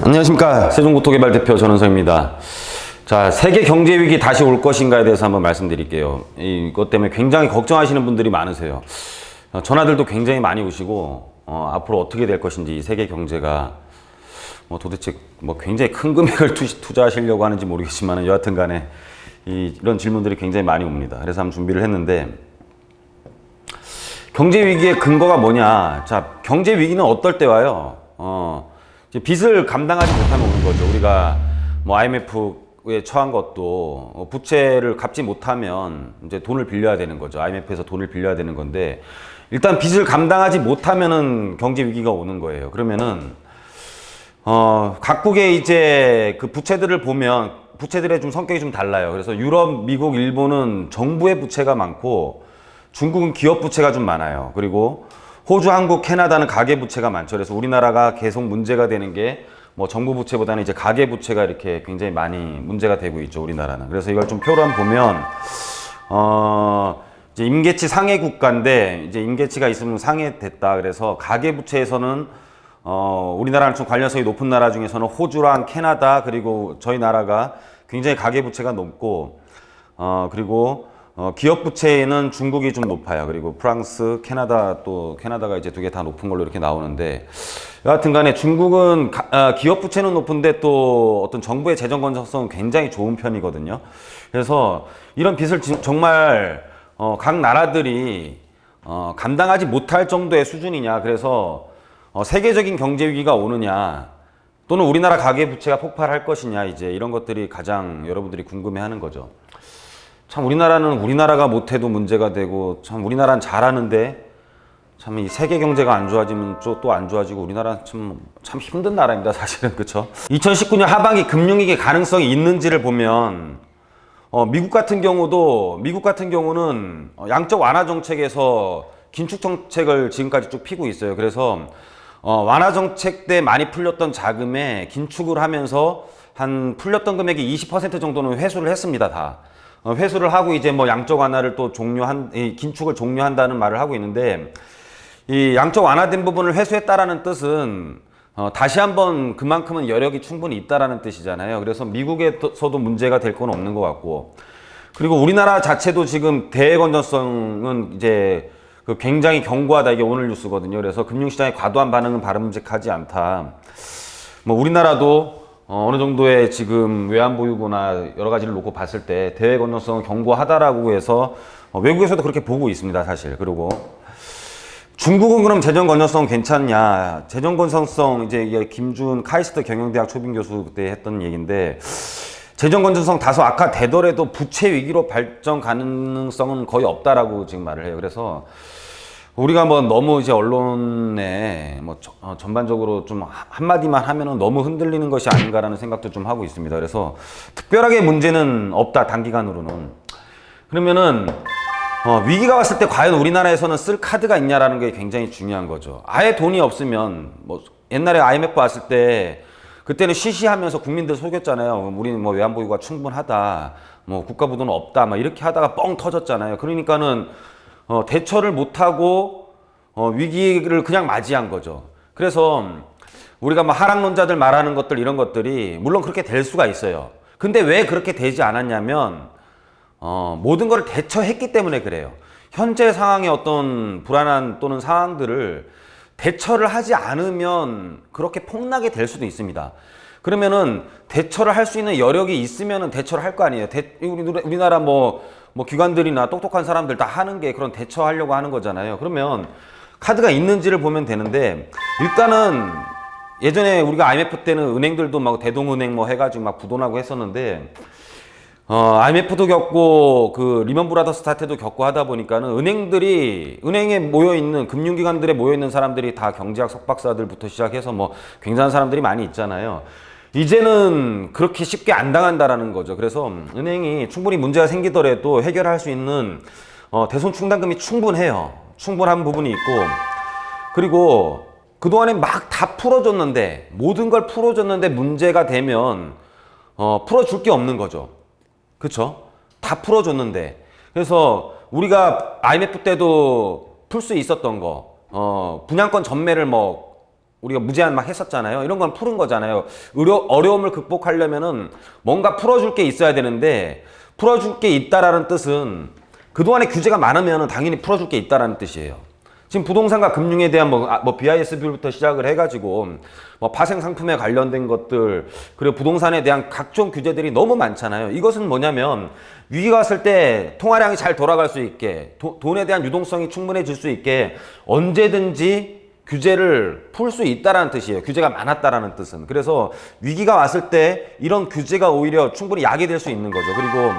안녕하십니까. 세종국토개발 대표 전원석입니다. 자, 세계 경제 위기 다시 올 것인가에 대해서 한번 말씀드릴게요. 이것 때문에 굉장히 걱정하시는 분들이 많으세요. 전화들도 굉장히 많이 오시고 앞으로 어떻게 될 것인지, 세계 경제가 도대체 굉장히 큰 금액을 투자하시려고 하는지 모르겠지만 여하튼 간에 이런 질문들이 굉장히 많이 옵니다. 그래서 한번 준비를 했는데, 경제 위기의 근거가 뭐냐? 자, 경제 위기는 어떨 때 와요? 이제 빚을 감당하지 못하면 오는 거죠. 우리가 IMF에 처한 것도 부채를 갚지 못하면 이제 돈을 빌려야 되는 거죠. IMF에서 돈을 빌려야 되는 건데, 일단 빚을 감당하지 못하면은 경제 위기가 오는 거예요. 그러면은 각국의 이제 그 부채들을 보면 부채들의 좀 성격이 좀 달라요. 그래서 유럽, 미국, 일본은 정부의 부채가 많고, 중국은 기업 부채가 좀 많아요. 그리고 호주, 한국, 캐나다는 가계 부채가 많죠. 그래서 우리나라가 계속 문제가 되는 게 정부 부채보다는 이제 가계 부채가 이렇게 굉장히 많이 문제가 되고 있죠, 우리나라는. 그래서 이걸 좀 표로 한번 보면, 이제 임계치 상해 국가인데, 이제 임계치가 있으면 상해됐다. 그래서 가계 부채에서는 우리나라랑 좀 관련성이 높은 나라 중에서는 호주랑 캐나다, 그리고 저희 나라가 굉장히 가계 부채가 높고, 그리고 기업 부채는 중국이 좀 높아요. 그리고 프랑스, 캐나다가 이제 두 개 다 높은 걸로 이렇게 나오는데, 여하튼 간에 중국은 기업 부채는 높은데 또 어떤 정부의 재정 건전성은 굉장히 좋은 편이거든요. 그래서 이런 빚을 정말 각 나라들이 감당하지 못할 정도의 수준이냐, 그래서 세계적인 경제 위기가 오느냐, 또는 우리나라 가계 부채가 폭발할 것이냐, 이제 이런 것들이 가장 여러분들이 궁금해하는 거죠. 참 우리나라는 우리나라가 못해도 문제가 되고, 참 우리나라는 잘하는데 참 이 세계 경제가 안 좋아지면 또 안 좋아지고, 우리나라는 참 힘든 나라입니다, 사실은. 그렇죠? 2019년 하반기 금융위기 가능성이 있는지를 보면 미국 같은 경우는 양적 완화 정책에서 긴축 정책을 지금까지 쭉 피고 있어요. 그래서 완화 정책 때 많이 풀렸던 자금에 긴축을 하면서 한 풀렸던 금액이 20% 정도는 회수를 했습니다, 다. 회수를 하고 이제 양적 완화를 또 긴축을 종료한다는 말을 하고 있는데, 이 양적 완화된 부분을 회수했다라는 뜻은 다시 한번 그만큼은 여력이 충분히 있다라는 뜻이잖아요. 그래서 미국에서도 문제가 될 건 없는 것 같고, 그리고 우리나라 자체도 지금 대외 건전성은 이제 굉장히 견고하다, 이게 오늘 뉴스거든요. 그래서 금융시장의 과도한 반응은 바람직하지 않다. 우리나라도 어느 정도의 지금 외환보유고나 여러 가지를 놓고 봤을 때 대외 건전성은 견고하다라고 해서 외국에서도 그렇게 보고 있습니다, 사실. 그리고 중국은 그럼 재정 건전성 괜찮냐? 재정 건전성, 이제 김준 카이스트 경영대학 초빙 교수 그때 했던 얘기인데, 재정 건전성 다소 악화되더라도 부채 위기로 발전 가능성은 거의 없다라고 지금 말을 해요. 그래서 우리가 너무 이제 언론에 전반적으로 좀 한마디만 하면은 너무 흔들리는 것이 아닌가라는 생각도 좀 하고 있습니다. 그래서 특별하게 문제는 없다, 단기간으로는. 그러면은 위기가 왔을 때 과연 우리나라에서는 쓸 카드가 있냐라는 게 굉장히 중요한 거죠. 아예 돈이 없으면 옛날에 IMF 왔을 때 그때는 시시하면서 국민들 속였잖아요. 우리는 외환보유가 충분하다, 국가부도는 없다, 이렇게 하다가 뻥 터졌잖아요. 그러니까는 대처를 못하고 위기를 그냥 맞이한 거죠. 그래서 우리가 하락론자들 말하는 것들, 이런 것들이 물론 그렇게 될 수가 있어요. 근데 왜 그렇게 되지 않았냐면 모든 걸 대처했기 때문에 그래요. 현재 상황의 어떤 불안한 또는 상황들을 대처를 하지 않으면 그렇게 폭락이 될 수도 있습니다. 그러면은 대처를 할 수 있는 여력이 있으면은 대처를 할 거 아니에요. 우리나라 기관들이나 똑똑한 사람들 다 하는 게 그런 대처하려고 하는 거잖아요. 그러면 카드가 있는지를 보면 되는데, 일단은 예전에 우리가 IMF 때는 은행들도 대동은행 해가지고 부도나고 했었는데, IMF도 겪고 리먼 브라더스 사태도 겪고 하다 보니까는 은행에 모여있는, 금융기관들에 모여있는 사람들이 다 경제학 석박사들부터 시작해서 굉장한 사람들이 많이 있잖아요. 이제는 그렇게 쉽게 안 당한다라는 거죠. 그래서 은행이 충분히 문제가 생기더라도 해결할 수 있는 대손 충당금이 충분해요. 충분한 부분이 있고, 그리고 그동안에 다 풀어줬는데, 모든 걸 풀어줬는데 문제가 되면 풀어줄 게 없는 거죠. 그쵸? 다 풀어줬는데. 그래서 우리가 IMF 때도 풀 수 있었던 거, 분양권 전매를 우리가 무제한 막 했었잖아요. 이런 건 푸는 거잖아요. 어려움을 극복하려면은 뭔가 풀어줄 게 있어야 되는데, 풀어줄 게 있다라는 뜻은 그동안에 규제가 많으면 당연히 풀어줄 게 있다라는 뜻이에요. 지금 부동산과 금융에 대한 BIS 뷰부터 시작을 해가지고 뭐 파생 상품에 관련된 것들, 그리고 부동산에 대한 각종 규제들이 너무 많잖아요. 이것은 뭐냐면 위기가 왔을 때 통화량이 잘 돌아갈 수 있게, 돈에 대한 유동성이 충분해질 수 있게 언제든지 규제를 풀 수 있다라는 뜻이에요. 규제가 많았다라는 뜻은. 그래서 위기가 왔을 때 이런 규제가 오히려 충분히 약이 될 수 있는 거죠. 그리고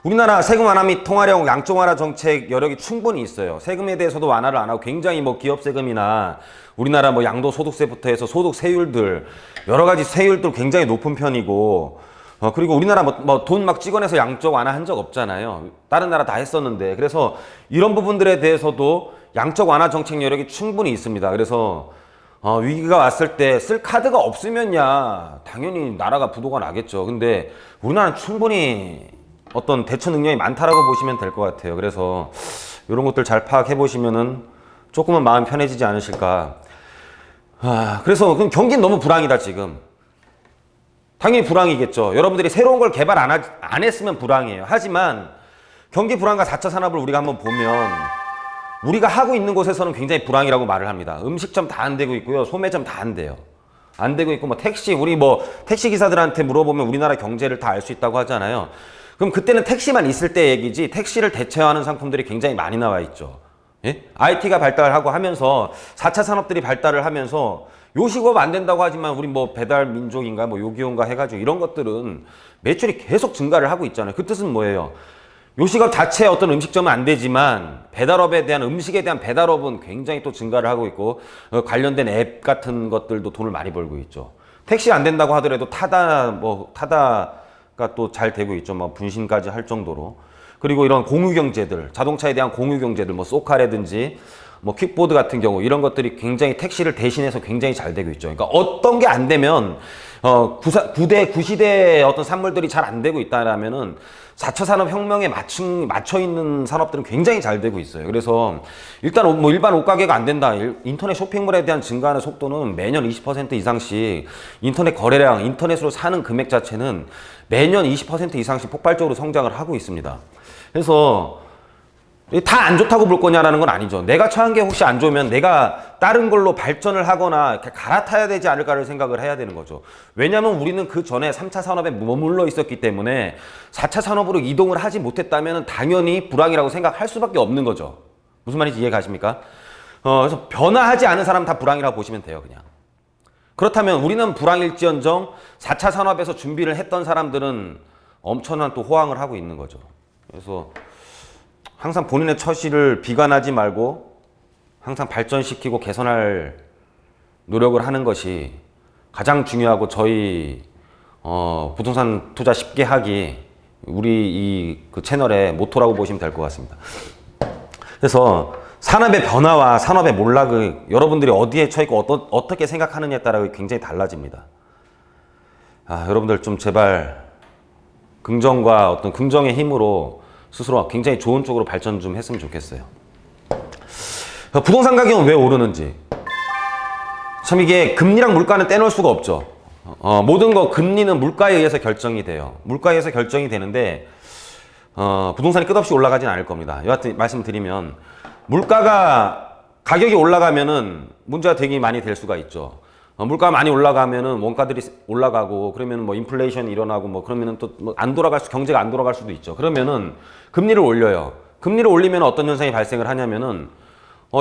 우리나라 세금 완화 및 통화력 양적 완화 정책 여력이 충분히 있어요. 세금에 대해서도 완화를 안 하고 굉장히 뭐 기업 세금이나 우리나라 뭐 양도소득세부터 해서 소득 세율들, 여러 가지 세율들 굉장히 높은 편이고, 그리고 우리나라 돈 막 찍어내서 양적 완화 한 적 없잖아요. 다른 나라 다 했었는데. 그래서 이런 부분들에 대해서도 양적 완화 정책 여력이 충분히 있습니다. 그래서 위기가 왔을 때 쓸 카드가 없으면야 당연히 나라가 부도가 나겠죠. 근데 우리나라는 충분히 어떤 대처 능력이 많다라고 보시면 될 것 같아요. 그래서 이런 것들 잘 파악해 보시면은 조금은 마음 편해지지 않으실까. 그래서 그럼 경기는 너무 불황이다 지금. 당연히 불황이겠죠. 여러분들이 새로운 걸 개발 안 했으면 불황이에요. 하지만 경기 불황과 4차 산업을 우리가 한번 보면 우리가 하고 있는 곳에서는 굉장히 불황이라고 말을 합니다. 음식점 다 안 되고 있고요. 소매점 다 안 돼요. 안 되고 있고 우리 택시 기사들한테 물어보면 우리나라 경제를 다 알 수 있다고 하잖아요. 그럼 그때는 택시만 있을 때 얘기지 택시를 대체하는 상품들이 굉장히 많이 나와 있죠. 예? IT가 발달하고 하면서 4차 산업들이 발달을 하면서 요식업 안 된다고 하지만 우리 배달 민족인가 요기용가 해가지고 이런 것들은 매출이 계속 증가를 하고 있잖아요. 그 뜻은 뭐예요? 요식업 자체의 어떤 음식점은 안 되지만 배달업에 대한 음식에 대한 배달업은 굉장히 또 증가를 하고 있고 관련된 앱 같은 것들도 돈을 많이 벌고 있죠. 택시 안 된다고 하더라도 타다가 또 잘 되고 있죠. 분신까지 할 정도로. 그리고 이런 공유 경제들, 자동차에 대한 공유 경제들, 퀵카라든지 퀵보드 같은 경우 이런 것들이 굉장히 택시를 대신해서 굉장히 잘 되고 있죠. 그러니까 어떤 게 안 되면 구시대의 어떤 산물들이 잘 안 되고 있다라면은 4차 산업 혁명에 맞춰 있는 산업들은 굉장히 잘 되고 있어요. 그래서 일단 일반 옷가게가 안 된다. 인터넷 쇼핑몰에 대한 증가하는 속도는 매년 20% 이상씩, 인터넷 거래량, 인터넷으로 사는 금액 자체는 매년 20% 이상씩 폭발적으로 성장을 하고 있습니다. 그래서 다 안 좋다고 볼 거냐라는 건 아니죠. 내가 처한 게 혹시 안 좋으면 내가 다른 걸로 발전을 하거나 갈아타야 되지 않을까를 생각을 해야 되는 거죠. 왜냐하면 우리는 그 전에 3차 산업에 머물러 있었기 때문에 4차 산업으로 이동을 하지 못했다면 당연히 불황이라고 생각할 수밖에 없는 거죠. 무슨 말인지 이해가십니까? 그래서 변화하지 않은 사람 다 불황이라고 보시면 돼요, 그냥. 그렇다면 우리는 불황일지언정 4차 산업에서 준비를 했던 사람들은 엄청난 또 호황을 하고 있는 거죠. 그래서 항상 본인의 처시를 비관하지 말고 항상 발전시키고 개선할 노력을 하는 것이 가장 중요하고 저희 부동산 투자 쉽게 하기 우리 그 채널의 모토라고 보시면 될 것 같습니다. 그래서 산업의 변화와 산업의 몰락을 여러분들이 어디에 처했고 어떻게 생각하느냐에 따라 굉장히 달라집니다. 여러분들 좀 제발 긍정과 어떤 긍정의 힘으로 스스로 굉장히 좋은 쪽으로 발전 좀 했으면 좋겠어요. 부동산 가격은 왜 오르는지. 참 이게 금리랑 물가는 떼놓을 수가 없죠. 모든 거 금리는 물가에 의해서 결정이 돼요. 물가에 의해서 결정이 되는데 부동산이 끝없이 올라가진 않을 겁니다. 여하튼 말씀드리면 물가가 가격이 올라가면은 문제가 되게 많이 될 수가 있죠. 물가가 많이 올라가면은 원가들이 올라가고 그러면 인플레이션이 일어나고 그러면은 또 경제가 안 돌아갈 수도 있죠. 그러면은 금리를 올려요. 금리를 올리면 어떤 현상이 발생을 하냐면은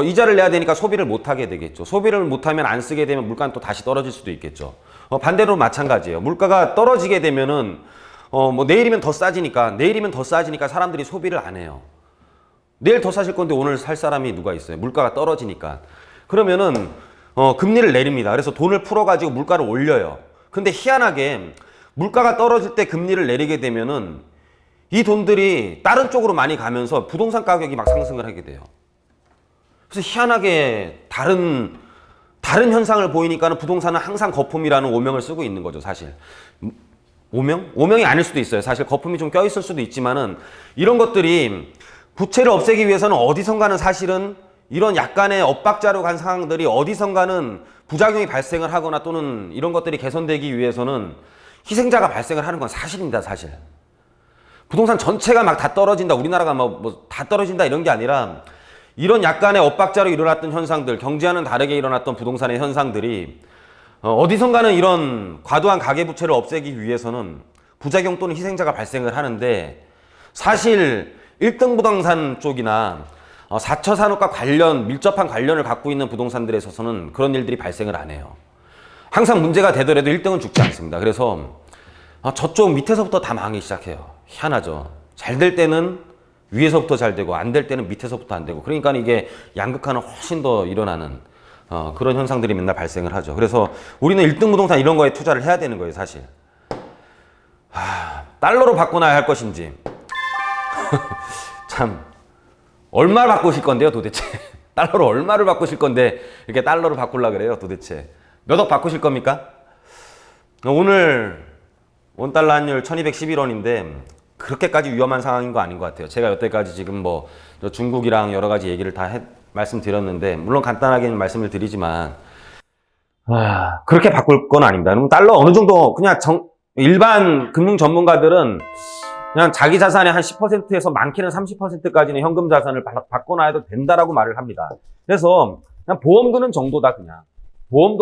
이자를 내야 되니까 소비를 못 하게 되겠죠. 소비를 못 하면 안 쓰게 되면 물가는 또 다시 떨어질 수도 있겠죠. 반대로 마찬가지예요. 물가가 떨어지게 되면은 내일이면 더 싸지니까 사람들이 소비를 안 해요. 내일 더 사실 건데 오늘 살 사람이 누가 있어요? 물가가 떨어지니까. 그러면은 금리를 내립니다. 그래서 돈을 풀어가지고 물가를 올려요. 근데 희한하게 물가가 떨어질 때 금리를 내리게 되면은 이 돈들이 다른 쪽으로 많이 가면서 부동산 가격이 막 상승을 하게 돼요. 그래서 희한하게 다른 현상을 보이니까는 부동산은 항상 거품이라는 오명을 쓰고 있는 거죠, 사실. 오명? 오명이 아닐 수도 있어요. 사실 거품이 좀 껴있을 수도 있지만은 이런 것들이 부채를 없애기 위해서는 어디선가는 사실은 이런 약간의 엇박자로 간 상황들이 어디선가는 부작용이 발생을 하거나 또는 이런 것들이 개선되기 위해서는 희생자가 발생을 하는 건 사실입니다, 사실. 부동산 전체가 막 다 떨어진다, 우리나라가 뭐 다 떨어진다 이런 게 아니라 이런 약간의 엇박자로 일어났던 현상들, 경제와는 다르게 일어났던 부동산의 현상들이 어디선가는 이런 과도한 가계부채를 없애기 위해서는 부작용 또는 희생자가 발생을 하는데 사실 1등 부동산 쪽이나 4처 산업과 밀접한 관련을 갖고 있는 부동산들에 있어서는 그런 일들이 발생을 안 해요. 항상 문제가 되더라도 1등은 죽지 않습니다. 그래서 저쪽 밑에서부터 다 망하기 시작해요. 희한하죠. 잘 될 때는 위에서부터 잘 되고 안 될 때는 밑에서부터 안 되고 그러니까 이게 양극화는 훨씬 더 일어나는 그런 현상들이 맨날 발생을 하죠. 그래서 우리는 1등 부동산 이런 거에 투자를 해야 되는 거예요, 사실. 달러로 바꿔놔야 할 것인지 참 얼마를 바꾸실 건데요, 도대체? 달러로 얼마를 바꾸실 건데 이렇게 달러로 바꾸려고 그래요, 도대체? 몇 억 바꾸실 겁니까? 오늘 원달러 환율 1211원인데 그렇게까지 위험한 상황인 거 아닌 것 같아요. 제가 여태까지 지금 뭐 중국이랑 여러 가지 얘기를 다 말씀드렸는데 물론 간단하게 말씀을 드리지만 그렇게 바꿀 건 아닙니다. 그럼 달러 어느 정도 그냥 일반 금융 전문가들은 그냥 자기 자산의 한 10%에서 많게는 30%까지는 현금 자산을 바꿔놔도 된다라고 말을 합니다. 그래서 그냥 보험 드는 정도다, 그냥. 보험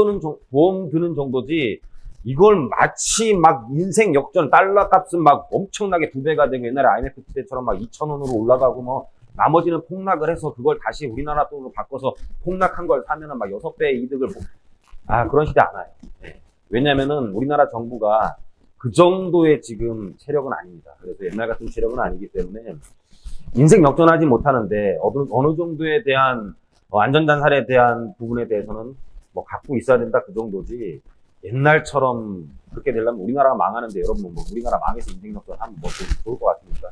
드는 정도지 이걸 마치 막 인생 역전, 달러 값은 막 엄청나게 2배가 되고 옛날에 IMF 때처럼 막 2,000원으로 올라가고 뭐 나머지는 폭락을 해서 그걸 다시 우리나라 돈으로 바꿔서 폭락한 걸 사면은 막 6배의 이득을 그런 시대 안 와요. 네. 왜냐면은 우리나라 정부가 그 정도의 지금 체력은 아닙니다. 그래서 옛날 같은 체력은 아니기 때문에 인생 역전하지 못하는데 어느 정도에 대한 안전잔설에 대한 부분에 대해서는 뭐 갖고 있어야 된다, 그 정도지. 옛날처럼 그렇게 되려면 우리나라가 망하는데 여러분 뭐 우리나라 망해서 인생 역전하면 뭐 좋을 것 같습니까?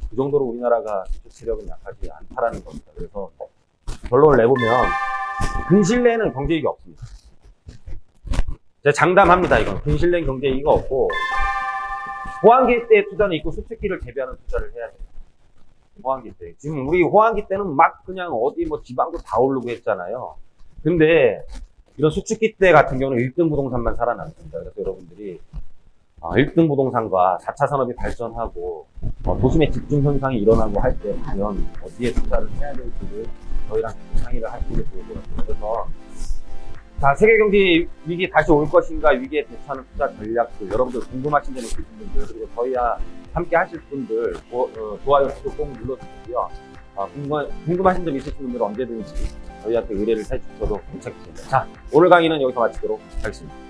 그 정도로 우리나라가 기초 체력은 약하지 않다라는 겁니다. 그래서 결론을 내보면 근실내에는 경제이익이 없습니다. 제가 장담합니다. 이건 근실내 경제이익이 없고 호황기 때의 투자는 있고 수축기를 대비하는 투자를 해야 돼요. 호황기 때. 지금 우리 호황기 때는 막 그냥 어디 뭐 지방도 다 오르고 했잖아요. 근데 이런 수축기 때 같은 경우는 1등 부동산만 살아남습니다. 그래서 여러분들이 1등 부동산과 4차 산업이 발전하고 도심의 집중 현상이 일어나고 할 때 과연 어디에 투자를 해야 될지를 저희랑 상의를 하시는 게 좋을 것 같아요. 그래서 자, 세계 경제 위기 다시 올 것인가, 위기에 대처하는 투자 전략들, 여러분들 궁금하신 점이 있으신 분들, 그리고 저희와 함께 하실 분들 좋아요, 구독 꼭 눌러주시고요. 궁금하신 점 있으신 분들은 언제든지 저희한테 의뢰를 해주셔도 괜찮겠습니다. 자, 오늘 강의는 여기서 마치도록 하겠습니다.